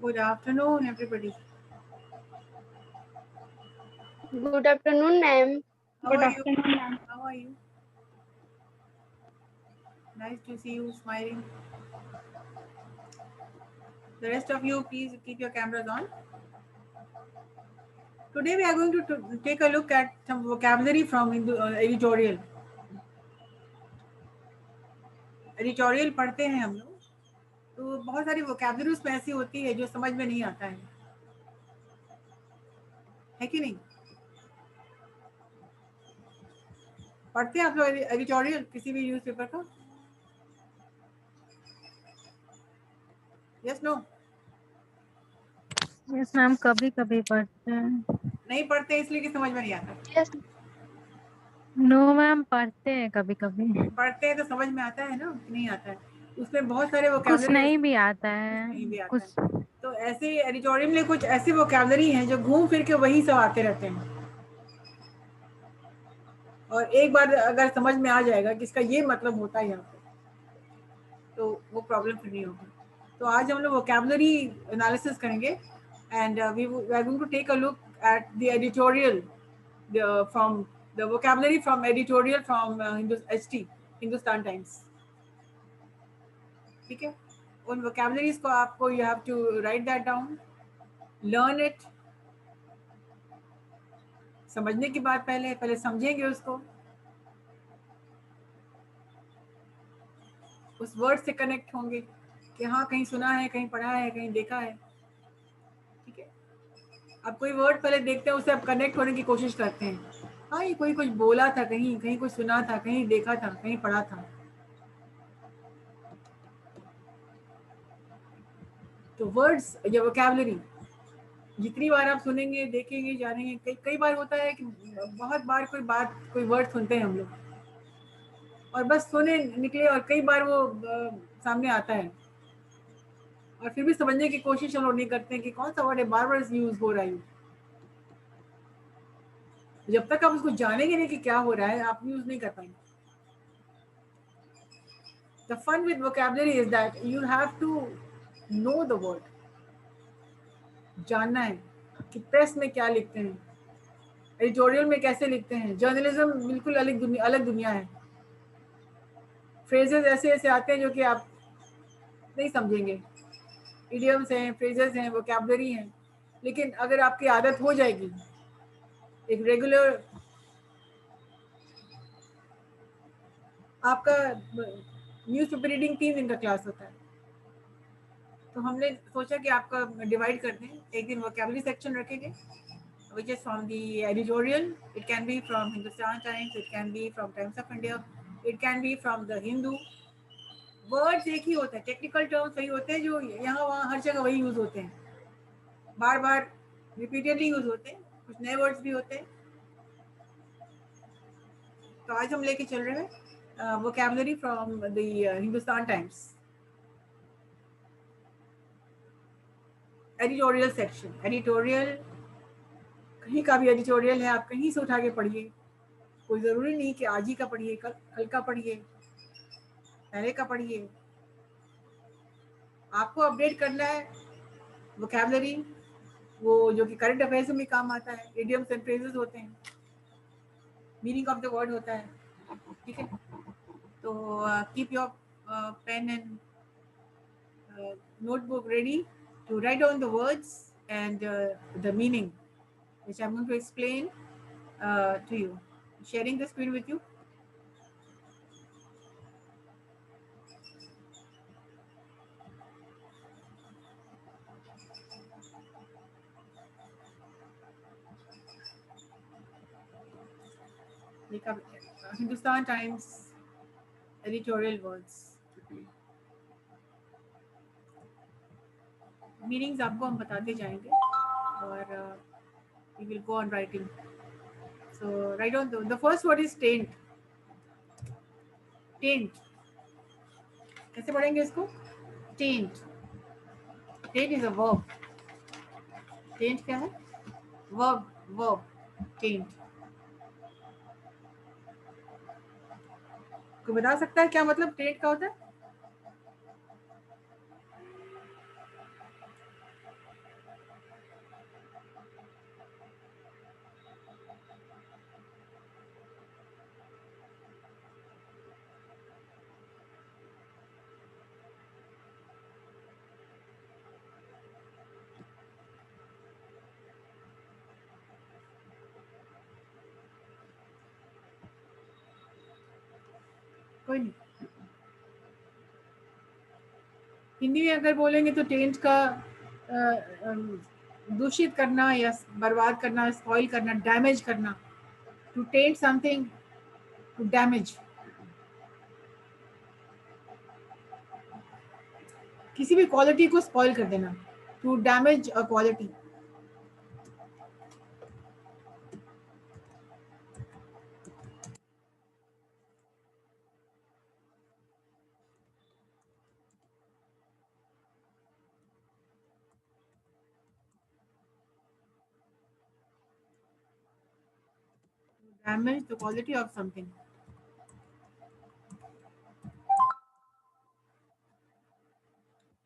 Good afternoon, everybody. Good afternoon, ma'am. How are you? How are you? Nice to see you smiling. The rest of you, please keep your cameras on. Today we are going to take a look at some vocabulary from editorial. Editorial पढ़ते हैं हम लोग, तो बहुत सारी vocabulary उसमें ऐसी होती है जो समझ में नहीं आता है कि नहीं? पढ़ते हैं आप लोग एडिटोरियल किसी भी न्यूज़पेपर का? Yes no? यस मैम, कभी कभी पढ़ते हैं। नहीं पढ़ते इसलिए कि समझ में नहीं आता। Yes, नो मैम, पढ़ते हैं कभी कभी। पढ़ते हैं तो समझ में आता है ना कि नहीं आता है? उसमें बहुत सारे कुछ वोकेबलरी नहीं भी आता है, नहीं भी आता कुछ है। तो ऐसे एडिटोरियल में कुछ ऐसी वोकेबलरी हैं जो घूम फिर के वही सब आते रहते हैं, और एक बार अगर समझ में आ जाएगा कि इसका ये मतलब होता है यहाँ पे, तो वो प्रॉब्लम फिर नहीं होगी। तो आज हम लोग वोकेबलरी एनालिसिस करेंगे, and we are going to take a look at the editorial from the vocabulary from editorial from HT Hindustan Times. ठीक है, उन वोकेबलरीज को आपको you have to write that down, learn it. समझने की बात पहले समझेंगे उसको, उस वर्ड से कनेक्ट होंगे कि हाँ कहीं सुना है, कहीं पढ़ा है, कहीं देखा है। ठीक है, अब कोई वर्ड पहले देखते हैं, उससे आप कनेक्ट होने की कोशिश करते हैं। हाँ ये कोई कुछ बोला था, कहीं कहीं कुछ सुना था, कहीं देखा था, कहीं पढ़ा था। तो वर्ड्स या वोकेबलरी जितनी बार आप सुनेंगे, देखेंगे, जानेंगे, कई बार होता है कि बहुत बार कोई वर्ड सुनते हैं हम लोग और बस सुने निकले, और कई बार वो सामने आता है और फिर भी समझने की कोशिश हम लोग नहीं करते हैं कि कौन सा वर्ड है, बार बार यूज हो रहा है। जब तक आप उसको जानेंगे नहीं कि क्या हो रहा है, आप यूज नहीं कर पाएंगे। The fun with vocabulary is that you have to know the word. जानना है कि प्रेस में क्या लिखते हैं, एडिटोरियल में कैसे लिखते हैं। जर्नलिज्म बिल्कुल अलग दुनिया है। फ्रेजेस ऐसे ऐसे आते हैं जो कि आप नहीं समझेंगे। इडियम्स हैं, फ्रेजेस हैं, वोकैबुलरी हैं, लेकिन अगर आपकी आदत हो जाएगी, एक रेगुलर आपका न्यूज़पेपर रीडिंग 3 दिन का क्लास होता है, तो हमने सोचा कि आपका डिवाइड कर दें। एक दिन वोकैबुलरी सेक्शन रखेंगे which is from the editorial. It can be from Hindustan Times, it can be from Times of India, it can be from the Hindu. Words एक ही होता है, टेक्निकल टर्म्स वही होते हैं जो यहाँ वहाँ हर जगह वही यूज होते हैं, बार बार रिपीटेडली यूज होते हैं। कुछ नए वर्ड्स भी होते हैं। तो आज हम लेके चल रहे हैं vocabulary from the Hindustan times editorial section. Editorial कहीं का भी एडिटोरियल है, आप कहीं से उठा के पढ़िए, कोई ज़रूरी नहीं कि आज ही का पढ़िए, कल का पढ़िए, पहले का पढ़िए। आपको अपडेट करना है वोकैबुलरी, वो जो कि करंट अफेयर्स में काम आता है। इडियम्स एंड फ्रेजेस होते हैं, मीनिंग ऑफ द वर्ड होता है। ठीक है, तो keep your pen and notebook ready to write down the words and the meaning, which I'm going to explain to you. Sharing the screen with you. Hindustan Times editorial words. Meanings आपको हम बताते जाएंगे और we will go on writing. So write down the first word is taint. Taint. कैसे पढ़ेंगे इसको? Taint. Taint is a verb. Taint क्या है? Verb. Verb. Taint. कोई बता सकता है क्या मतलब टेंट का होता है? कोई नहीं। हिंदी में अगर बोलेंगे तो टेंट का दूषित करना या बर्बाद करना, स्पॉइल करना, डैमेज करना। To taint something, to damage, किसी भी क्वालिटी को स्पॉइल कर देना, to damage a quality. Damage the quality of something.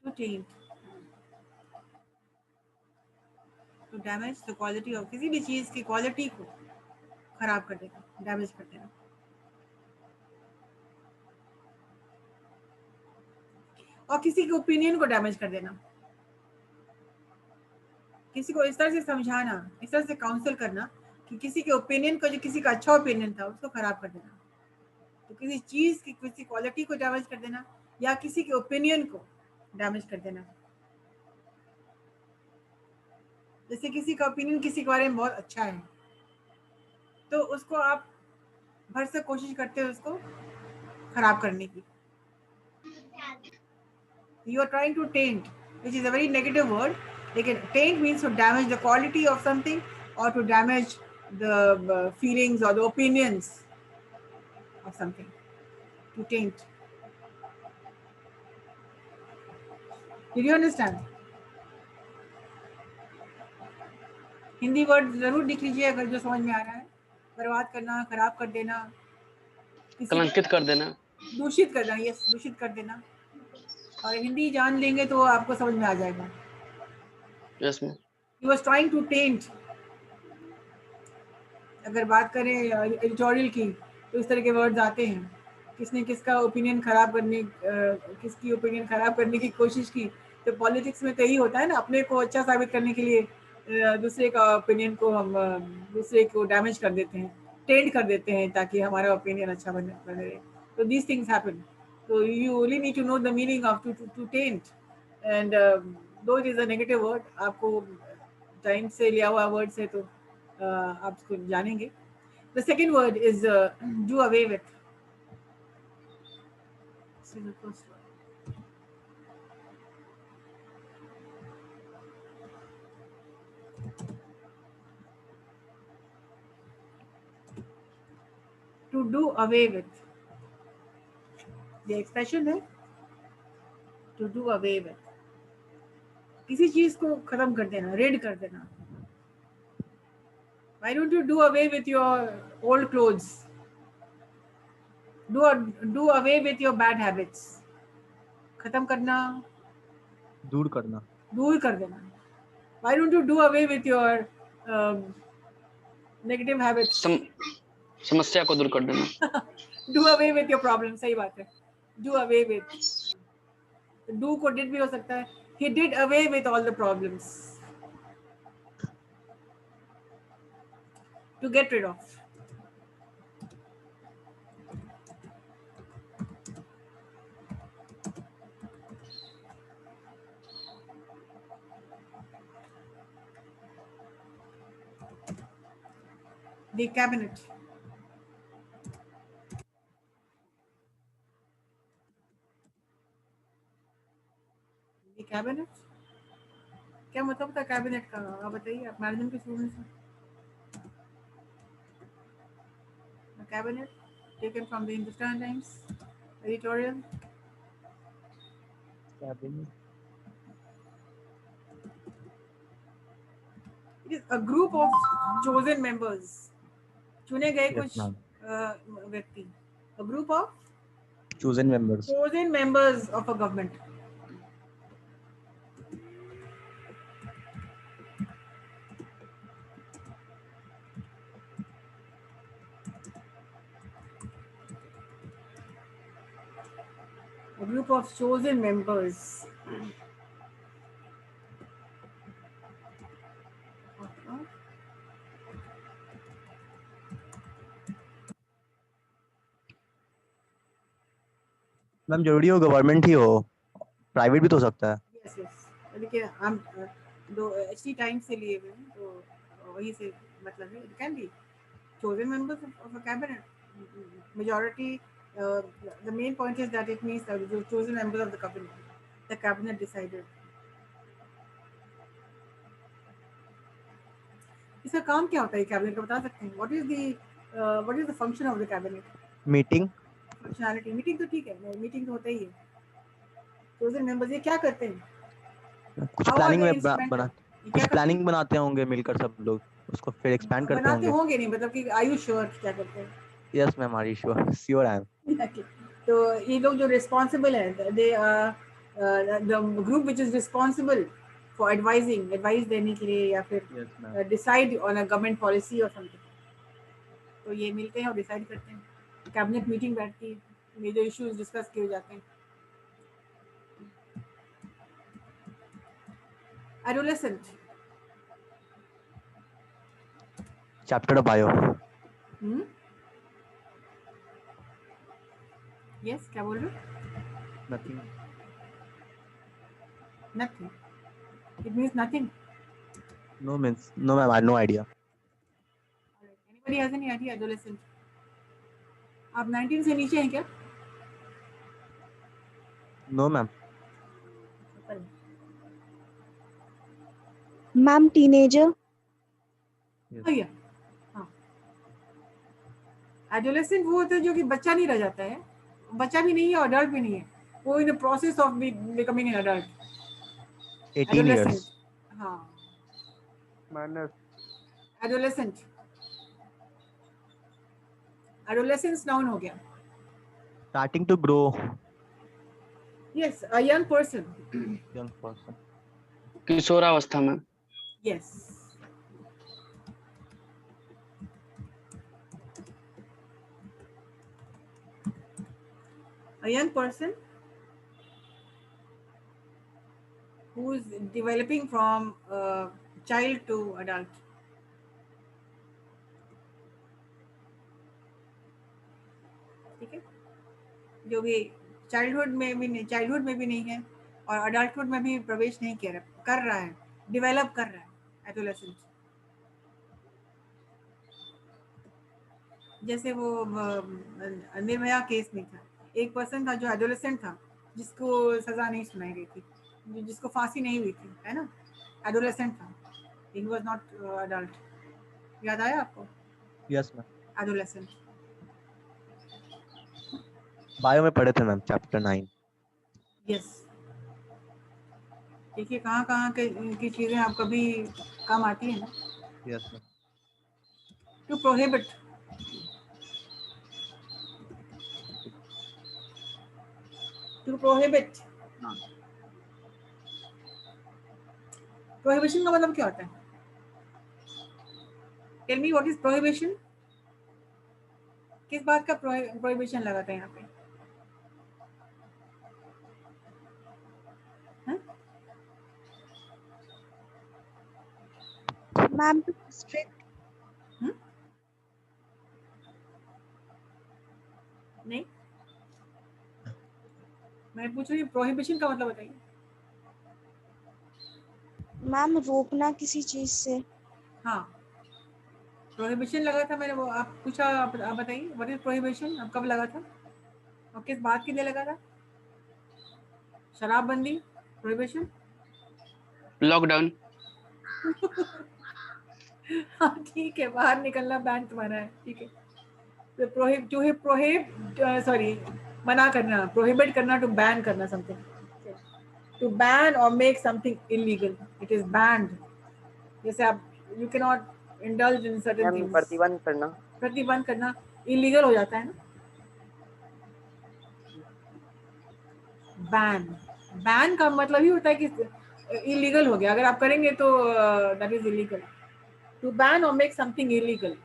To taint. To damage the quality of, किसी भी चीज की क्वालिटी को खराब कर देना, डैमेज कर देना। और किसी के ओपिनियन को डैमेज कर देना, किसी को इस तरह से समझाना, इस तरह से काउंसिल करना कि किसी के ओपिनियन को, जो किसी का अच्छा ओपिनियन था, उसको खराब कर देना। तो किसी चीज की, किसी क्वालिटी को डैमेज कर देना या किसी के ओपिनियन को डैमेज कर देना। जैसे किसी का ओपिनियन किसी के बारे में बहुत अच्छा है, तो उसको आप भर से कोशिश करते हो उसको खराब करने की। You are trying to taint, which is a very negative word. Again, taint means to damage the quality of something or to damage the feelings or the opinions of something. To taint. Did you understand? Hindi word जरूर लिख लीजिए अगर जो समझ में आ रहा है। बर्बाद करना, खराब कर देना, कलंकित कर देना, दूषित कर देना, यस, दूषित कर देना। और हिंदी जान लेंगे तो आपको समझ में आ जाएगा। Yes ma'am. He was trying to taint. अगर बात करें एडिटोरियल की तो इस तरह के वर्ड्स आते हैं। किसने किसका ओपिनियन खराब करने, किसकी ओपिनियन खराब करने की कोशिश की। तो पॉलिटिक्स में तो यही होता है ना, अपने को अच्छा साबित करने के लिए दूसरे का ओपिनियन को हम दूसरे को डैमेज कर देते हैं, टेंट कर देते हैं ताकि हमारा ओपिनियन अच्छा बने रहे। तो दीज थिंग्स हैपन। तो you only need to know the meaning of to tent and though it is a negative word. आपको टाइम से लिया हुआ वर्ड से तो आप इसको जानेंगे। The second word is do away with. This is the first word. To do away with. The expression है to do away with. किसी चीज को खत्म कर देना, रेड कर देना। Why don't you do away with your old clothes? Do away with your bad habits. खत्म करना, दूर करना, दूर कर देना। Why don't you do away with your negative habits? समस्या को दूर कर देना। Do away with your problem. सही बात है। Do away with. Do को did भी हो सकता है। He did away with all the problems. To get rid of. The cabinet. The cabinet. क्या मतलब था कैबिनेट का? आप बताइए, आप मैनेजमेंट के स्टूडेंट हैं। The cabinet taken from the Hindustan Times editorial. cabinet, It is a group of chosen members. चुने गए yes कुछ ma'am, व्यक्ति। A group of chosen members, chosen members of a government. A group of chosen members. Ma'am जरूरी हो government ही हो, private भी तो हो सकता है। यस यस, देखिए हम दो एचटी टाइम से लिए हुए हैं, तो वही से मतलब है, it can be chosen members of a cabinet majority. The main point is that it means that the chosen members of the cabinet decided. इसका काम क्या होता है कैबिनेट का, बता सकते हैं? what is the function of the cabinet? Meeting, functionality, meeting तो ठीक है, मीटिंग तो होता ही है। chosen members ये क्या करते हैं? कुछ How are प्लानिंग they में instrumental? ये कुछ क्या करते हैं? प्लानिंग बनाते होंगे मिलकर सब लोग, उसको फिर एक्सपैंड करते बनाते होंगे। होंगे नहीं, मतलब कि are you sure क्या करते हैं? Yes ma'am, are you sure? Sure I am. Okay. तो ये लोग जो रिस्पॉन्सिबल है, they the group which is responsible for advising, advice देने के लिए या यस फिर ma'am. Decide on a government policy और समथिंग, तो ये मिलते हैं और डिसाइड करते हैं। कैबिनेट मीटिंग बैठती है, मेजर इश्यूज डिस्कस किए जाते हैं। Adolescent, chapter bio. यस, क्या बोल रहे हो? Nothing. Nothing, it means nothing. No means no ma'am, I no idea. Anybody has any idea? Adolescent, आप 19 से नीचे हैं क्या? No ma'am. Ma'am teenager. भैया, हाँ, एडोलेसेंट वो होता है जो कि बच्चा नहीं रह जाता है, बच्चा भी नहीं है और अडल्ट भी नहीं है, वो in the process of becoming an adult. 18 adolescent, years. हाँ, मैंने एडोलेसेंट, एडोलेसेंस नाउन हो गया। Starting to grow. Yes, a young person. Young person. किशोरावस्था में। Yes, a young person who is developing from child to adult. ठीक है, जो भी चाइल्डहुड में भी नहीं है और अडल्टहुड में भी प्रवेश नहीं कर रहा है, डेवलप कर रहा है एडोलेसेंट। जैसे वो निर्भया केस में था, एक पर्सन था जो एडोलेसेंट था, जिसको सजा नहीं सुनाई गई थी, जिसको फांसी नहीं हुई थी, है ना, एडोलेसेंट था, ही वाज नॉट अडल्ट। याद आया आपको? यस मैम, एडोलेसेंट, बायो में पढ़े थे मैम, चैप्टर 9। यस। देखिए कहाँ कहाँ की चीज़ें आप कभी काम आती है ना। Yes ma'am. To prohibit, to prohibit, prohibition का मतलब क्या होता है? Tell me what is prohibition. किस बात का प्रोहिबिशन लगाता है यहाँ पे? हाँ? Ma'am strict. नहीं, मैं पूछ रही हूँ प्रोहिबिशन का मतलब बताइए। मैम रोकना किसी चीज से। हाँ, प्रोहिबिशन लगा था मैंने, वो आप पूछा, आप बताइए व्हाट इज प्रोहिबिशन, अब कब लगा था और किस बात के लिए लगा था? शराबबंदी, प्रोहिबिशन। लॉकडाउन। हाँ ठीक है, बाहर निकलना बैन तुम्हारा है, ठीक है। तो सॉरी, मना करना, प्रोहिबिट करना, टू बैन करना समथिंग, टू बैन और make something illegal, it is band. जैसे आप, you can not indulge in certain things, प्रतिबंध करना। प्रतिबंध करना इलीगल हो जाता है ना। बैन, बैन का मतलब ही होता है कि इलीगल हो गया, अगर आप करेंगे तो that is illegal. To ban और मेक समथिंग इलीगल।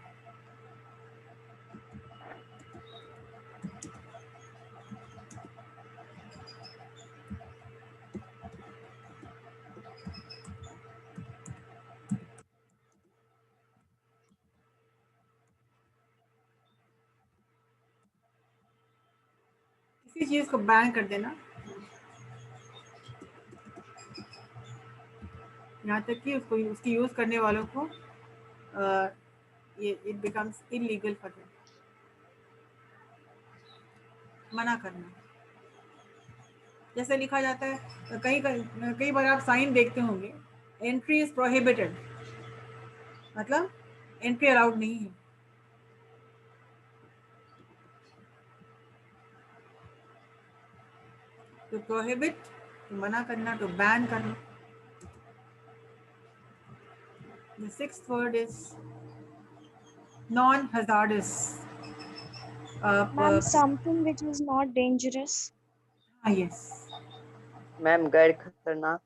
किसी चीज को बैन कर देना, यहाँ तक कि उसको उसकी यूज करने वालों को ये it becomes illegal for them, मना करना। जैसे लिखा जाता है कई बार आप साइन देखते होंगे, एंट्री इज प्रोहिबिटेड, मतलब एंट्री अलाउड नहीं है। टू प्रोहिबिट, तो मना करना, टू बैन करना। The sixth word is non-hazardous. Ma'am, something which is not dangerous. Yes. Ma'am गैर खतरनाक।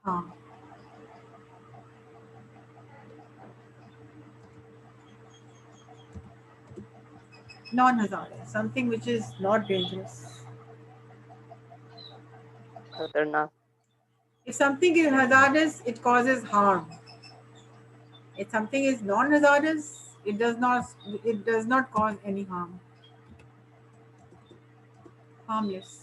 हाँ, non-hazardous, something which is not dangerous. खतरनाक। If something is hazardous, it causes harm. If something is non-hazardous, it does not cause any harm. Harmless.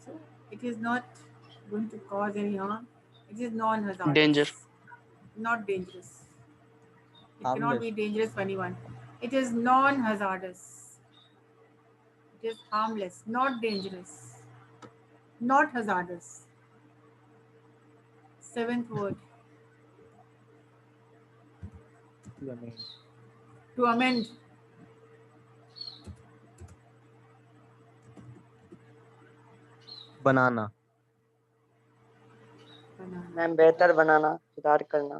So it is not going to cause any harm. It is non-hazardous. Danger. Not dangerous. It Harmless. cannot be dangerous for anyone. It is non-hazardous. It is harmless, not dangerous, not hazardous. Seventh word. To amend. Banana. Ma'am बेहतर बनाना, सुधार करना।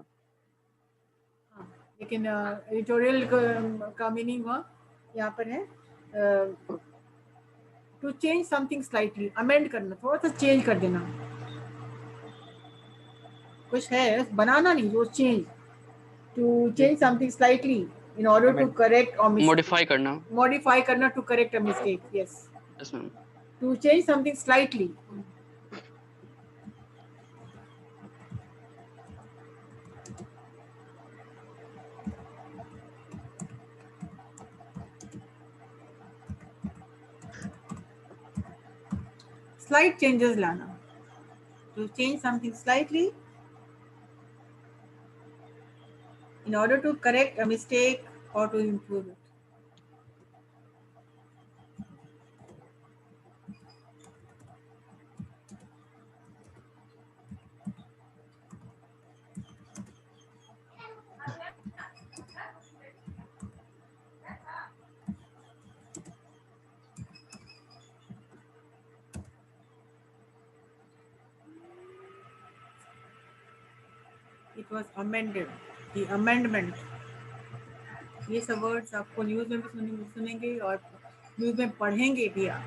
हाँ, लेकिन editorial का meaning हुआ यहाँ पर है to change something slightly, amend करना, थोड़ा सा चेंज कर देना। कुछ है, बनाना नहीं, वो change, to change something slightly in order to correct और मॉडिफाई करना। मॉडिफाई करना, to correct a mistake. Yes, yes ma'am. To change something slightly. Slight changes लाना, to change something slightly in order to correct a mistake or to improve it. It was amended, the amendment. ये सब words आपको news में भी सुनेंगे और news में पढ़ेंगे भी आप।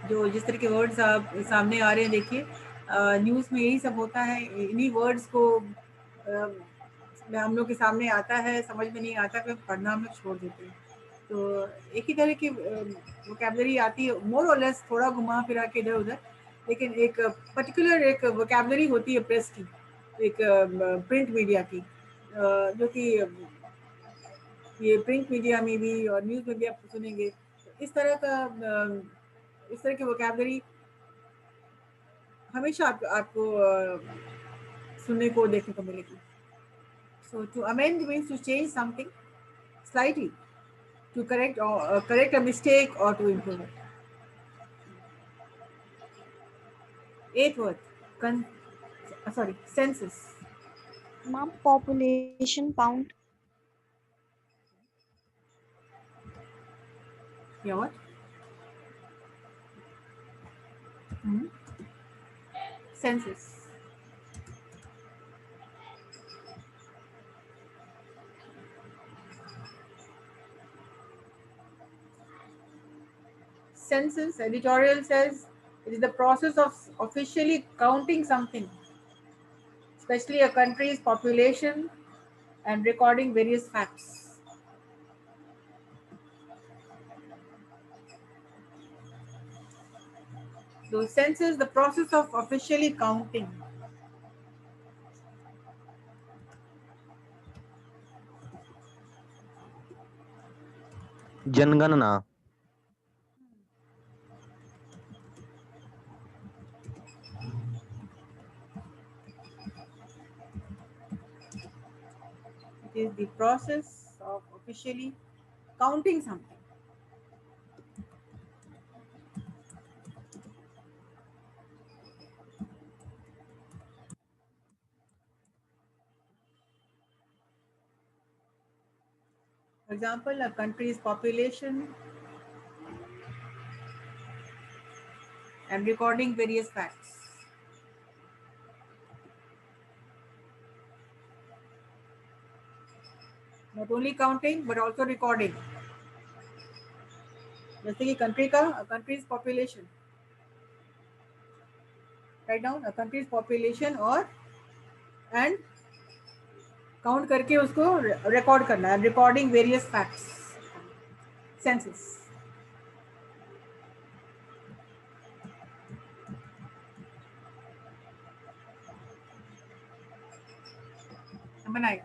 जो जिस तरह के वर्ड्स आप सामने आ रहे हैं, देखिए न्यूज़ में यही सब होता है। इन्हीं वर्ड्स को हम लोग के सामने आता है, समझ में नहीं आता, फिर पढ़ना हम लोग छोड़ देते हैं। तो एक ही तरह की वोकैबुलरी आती है, मोर और लेस, थोड़ा घुमा फिरा के इधर उधर, लेकिन एक पर्टिकुलर एक वोकैबुलरी होती है प्रेस की, एक प्रिंट मीडिया की, जो कि ये प्रिंट मीडिया में भी और न्यूज़ में भी आप सुनेंगे। तो इस तरह की वोकैबुलरी हमेशा आपको सुनने को, देखने को मिलेगी। So to amend means to change something slightly, to correct a mistake or to improve it. Eighth word, census. Ma'am, population count. Yeah, what? Census. Census, editorial says, it is the process of officially counting something, especially a country's population, and recording various facts. So census, the process of officially counting. जनगणना. It is the process of officially counting something. For example, a country's population and recording various facts. Not only counting but also recording. जैसे कि country's population. Write down a country's population और and count करके उसको record करना है. Recording various facts. Census. Number 9.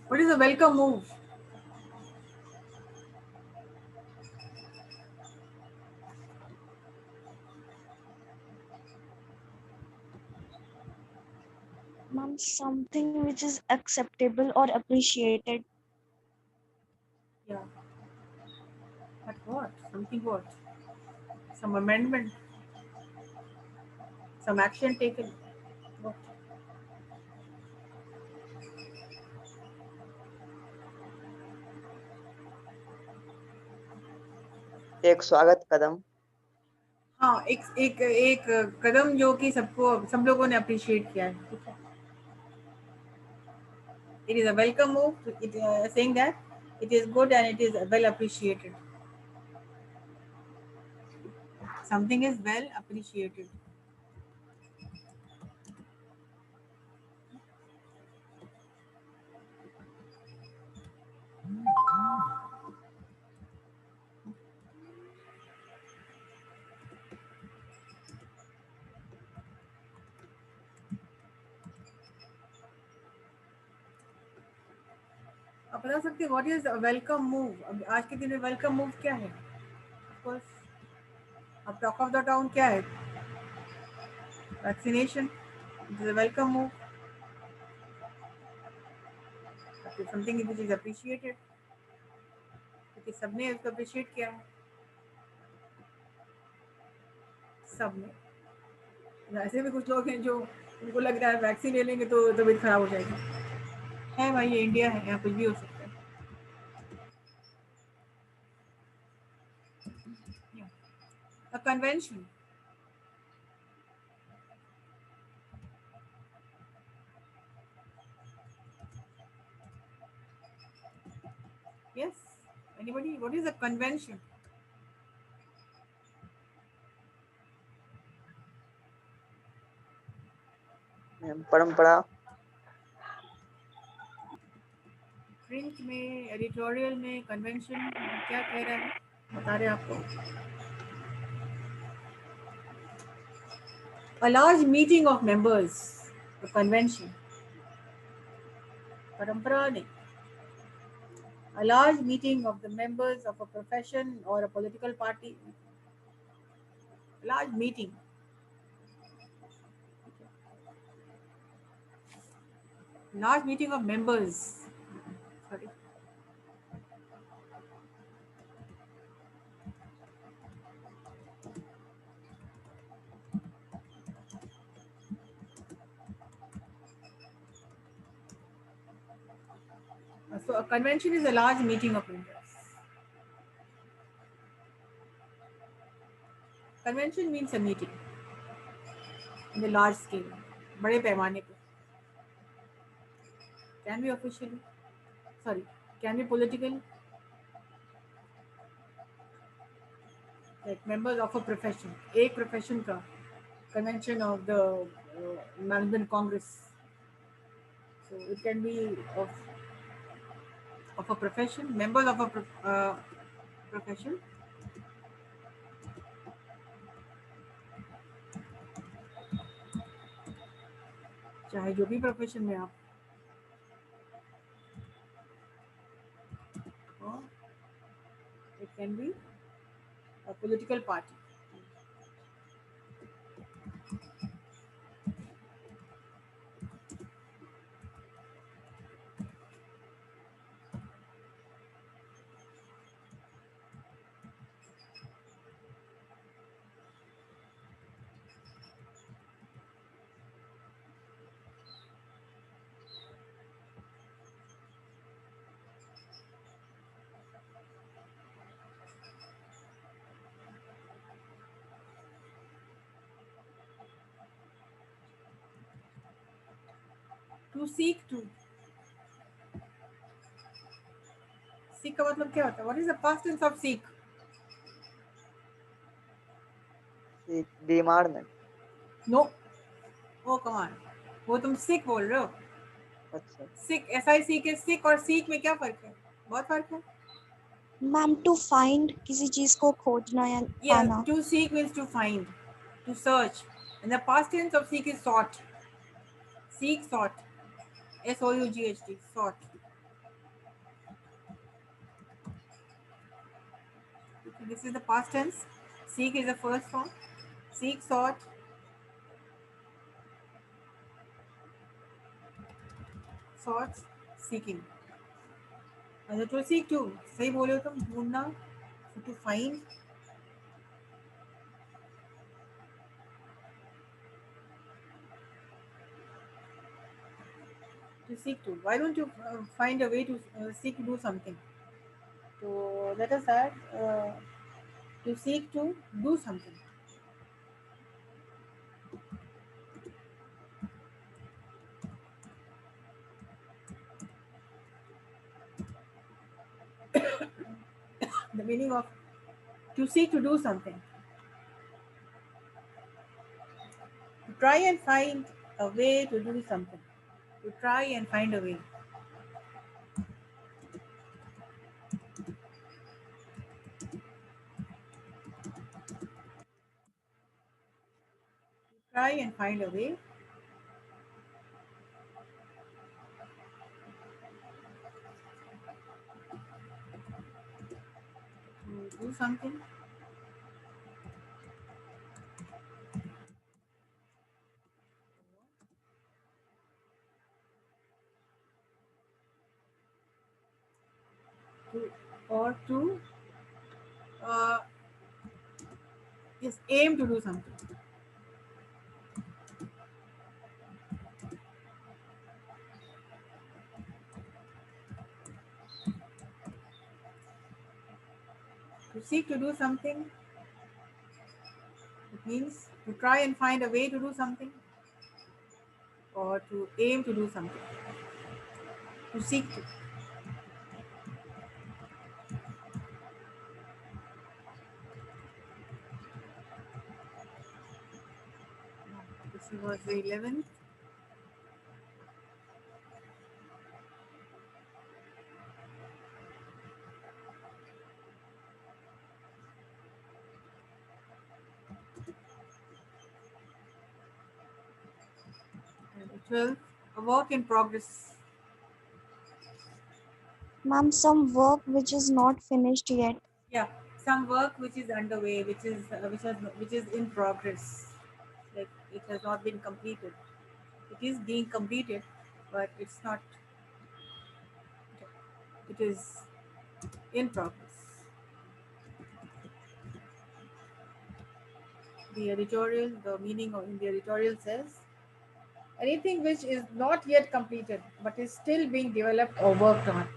What is a welcome move? Ma'am, something which is acceptable or appreciated. Yeah. But what? Something what? Some amendment? Some action taken? What? एक स्वागत कदम. हाँ, एक कदम जो कि सब लोगों ने अप्रिशिएट किया है. ठीक है. It is a welcome move. Saying that it is good and it is well appreciated. Something is well appreciated. आप बता सकते हैं व्हाट इज वेलकम मूव? आज के दिन में वेलकम मूव क्या है? ऑफ कोर्स अब टॉक ऑफ द टाउन क्या है? Vaccination. It is a welcome move. Something which is appreciated क्योंकि सबने उसको अप्रिशिएट किया है. सबने. ऐसे भी कुछ लोग हैं जो उनको लग रहा है वैक्सीन ले लेंगे तो तबीयत खराब हो जाएगी. है भाई, ये इंडिया है, यहाँ कुछ भी हो सकता है. A convention. Yes. Anybody? What is a convention? परंपरा. प्रिंट में, एडिटोरियल में कन्वेंशन क्या कह रहा है बता रहे आपको. A large meeting of members. A convention. परंपरा नहीं. A large meeting of the members of a profession or a political party. A large meeting. Large meeting of members. Sorry. So a convention is a large meeting of members. Convention means a meeting in a large scale, बड़े पैमाने पे. Can be officially, sorry, can be political, like members of a profession. एक profession का convention of the management congress. So it can be of of a profession, members of a profession. चाहे जो भी profession में आप हो, it can be a political party. To seek to. Seek का मतलब क्या होता है? What is the past tense of seek? Demand. No. Oh come on. वो तुम seek बोल रहे हो. अच्छा, Seek, SIC के seek और seek में क्या फर्क है? बहुत फर्क है. मैम टू फाइंड किसी चीज को खोजना या Yeah, पाना. to seek means to find, to search. And the past tense of seek is sought. Seek, sought. SOUGHT, sought. Okay, this is the past tense. Seek is the first form. Seek, sought. Sought, seeking. And to seek to, सही बोले हो तुम, ढूंढना. To find. To seek to. Why don't you find a way to seek to do something? So let us add to seek to do something. The meaning of to seek to do something. To try and find a way to do something. To try and find a way. To try and find a way. To do something. Or to yes, aim to do something. To seek to do something, it means to try and find a way to do something, or to aim to do something. To seek to. This was the 11th. And the 12th, a work in progress. Ma'am, some work which is not finished yet. Yeah, some work which is underway, which is in progress, like it has not been completed. It is being completed, but it's not. It is in progress. The editorial, the meaning of in the editorial says, anything which is not yet completed but is still being developed or worked on.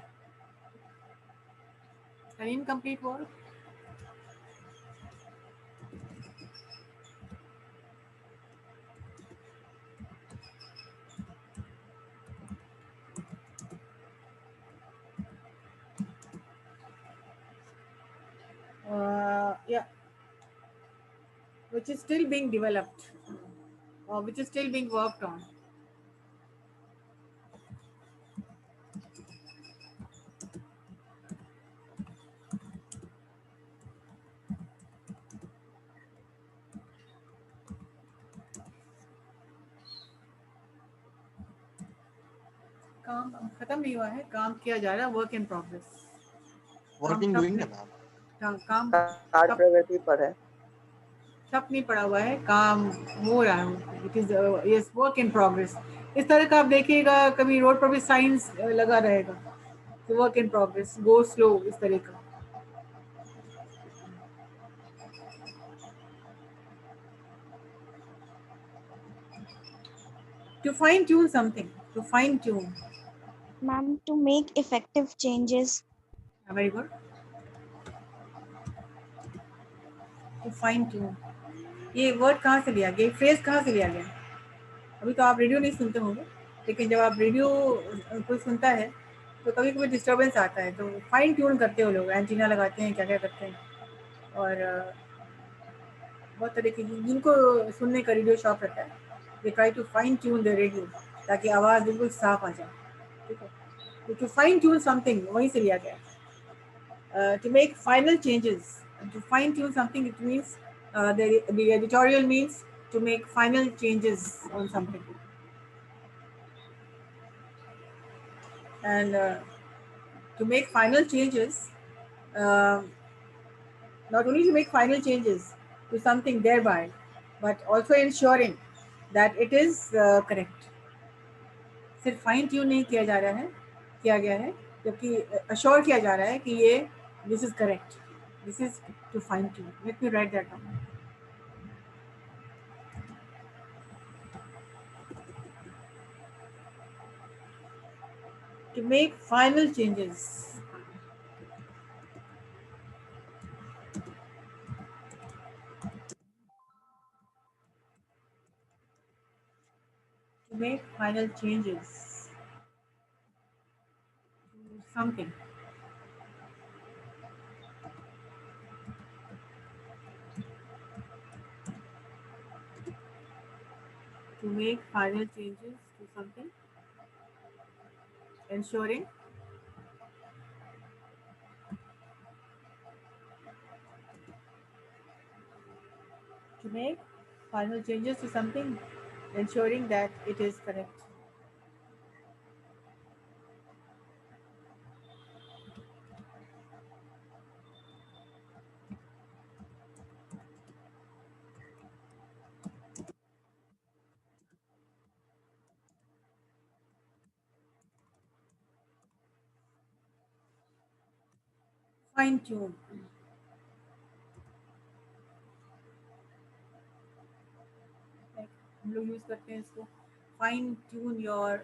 An incomplete work. Yeah, which is still being developed or which is still being worked on. काम खत्म नहीं हुआ है, काम किया जा रहा है, work in progress. Working doing है मैम। काम कार्य प्रगति पर है। सब नहीं पड़ा हुआ है, काम हो रहा है, it is yes work in progress. इस तरह का आप देखिएगा, कभी रोड पर भी साइंस लगा रहेगा, work in progress, go slow, इस तरह का। To fine tune something, to fine tune. Ma'am, to make effective changes. Very good. To fine tune. ये वर्ड कहाँ से लिया गया, फ्रेज कहाँ से लिया गया? अभी तो आप रेडियो नहीं सुनते होंगे, लेकिन जब आप रेडियो कोई सुनता है तो कभी कभी डिस्टर्बेंस आता है, तो फाइन ट्यून करते हो लोग, एंटीना लगाते हैं, क्या क्या करते हैं, और बहुत तरह की जिनको सुनने का रेडियो शॉप रहता है, they try to fine tune the radio ताकि आवाज़ बिल्कुल साफ आ जाए। ठीक है, तो टू फाइन ट्यून समथिंग वहीं से लिया गया। To make final changes, to fine tune something, it means the editorial means to make final changes on something. And to make final changes, not only to make final changes to something thereby, but also ensuring that it is correct. सिर्फ fine tune नहीं किया गया है, जबकि assure किया जा रहा है कि ये this is correct, this is to fine tune. Let me write that down. To make final changes, to make final changes to something, to make final changes to something, ensuring to make final changes to something, ensuring that it is correct. Fine tune. हम लोग use करते हैं इसको, fine tune your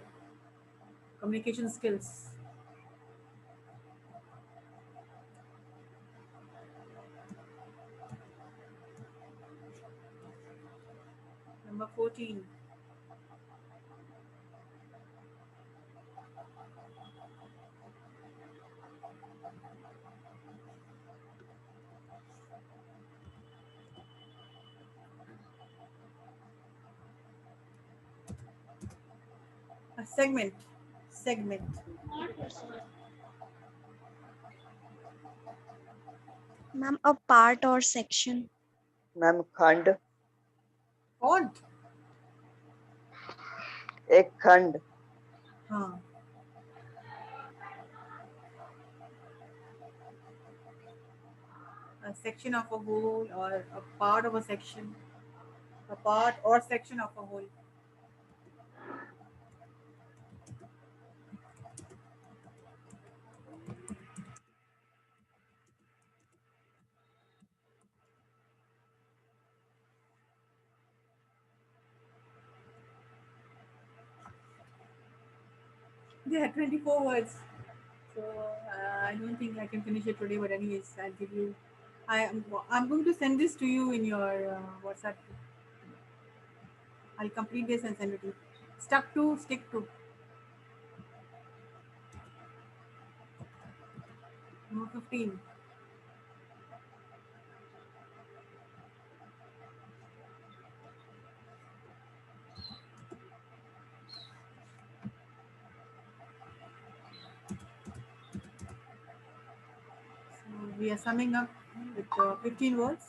communication skills. Number 14. A segment. Ma'am, a part or section. Ma'am खंड। Font. एक खंड। हाँ, a section of a whole or a part of a section, a part or section of a whole. There are 24 words, so I don't think I can finish it today. But anyways, I'll give you. I'm going to send this to you in your WhatsApp. I'll complete this and send it to you. Stuck to, stick to. Number 15. So we are summing up with 15 words.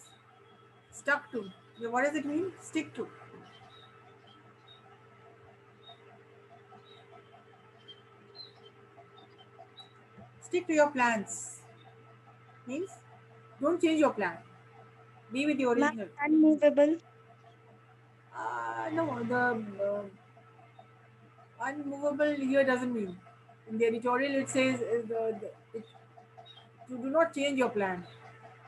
Stuck to. What does it mean? Stick to. Stick to your plans. Means don't change your plan. Be with the Ma'am, original. unmovable. No, the unmovable here doesn't mean. In the editorial, it says you do not change your plan.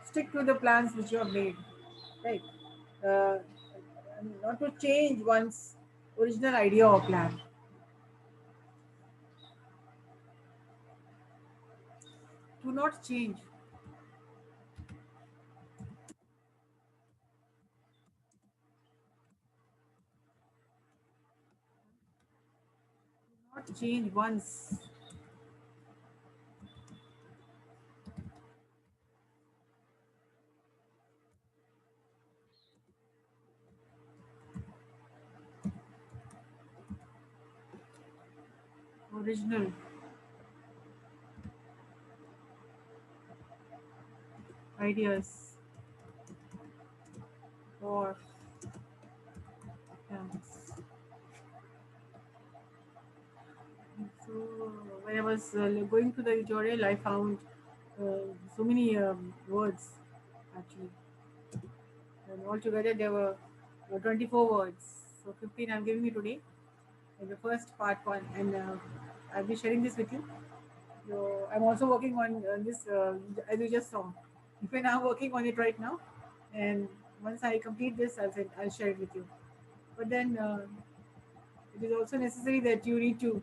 Stick to the plans which you have made, right? Uh, not to change one's original idea or plan. Do not change. Not change once. Original. Ideas. Or plans. So when I was going to the editorial, I found so many words actually, and altogether there were 24 words. So 15 I'm giving you today in the first part one, and I'll be sharing this with you. So I'm also working on this, as you just saw. Even I'm working on it right now, and once I complete this, I'll share it with you. But then it is also necessary that you need to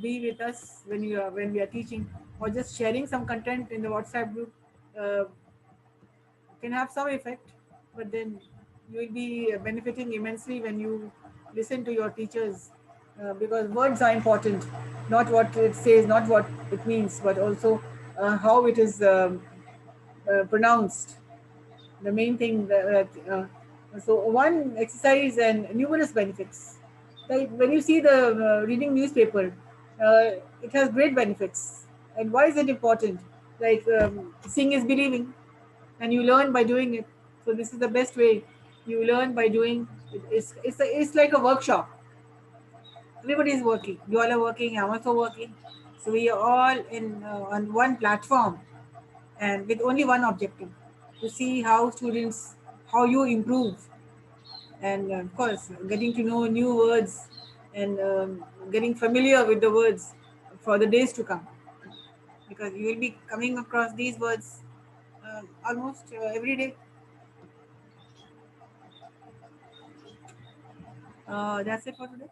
be with us when we are teaching, or just sharing some content in the WhatsApp group uh, can have some effect, but then you will be benefiting immensely when you listen to your teachers, because words are important, not what it says, not what it means, but also how it is pronounced. The main thing so one exercise and numerous benefits. Like when you see the reading newspaper, it has great benefits. And why is it important? Like seeing is believing, and you learn by doing it. So this is the best way. You learn by doing. It's like a workshop. Everybody is working. You all are working. I'm also working. So we are all in on one platform, and with only one objective, to see how students, how you improve, and of course getting to know new words, and getting familiar with the words for the days to come, because you will be coming across these words almost every day. That's it for today.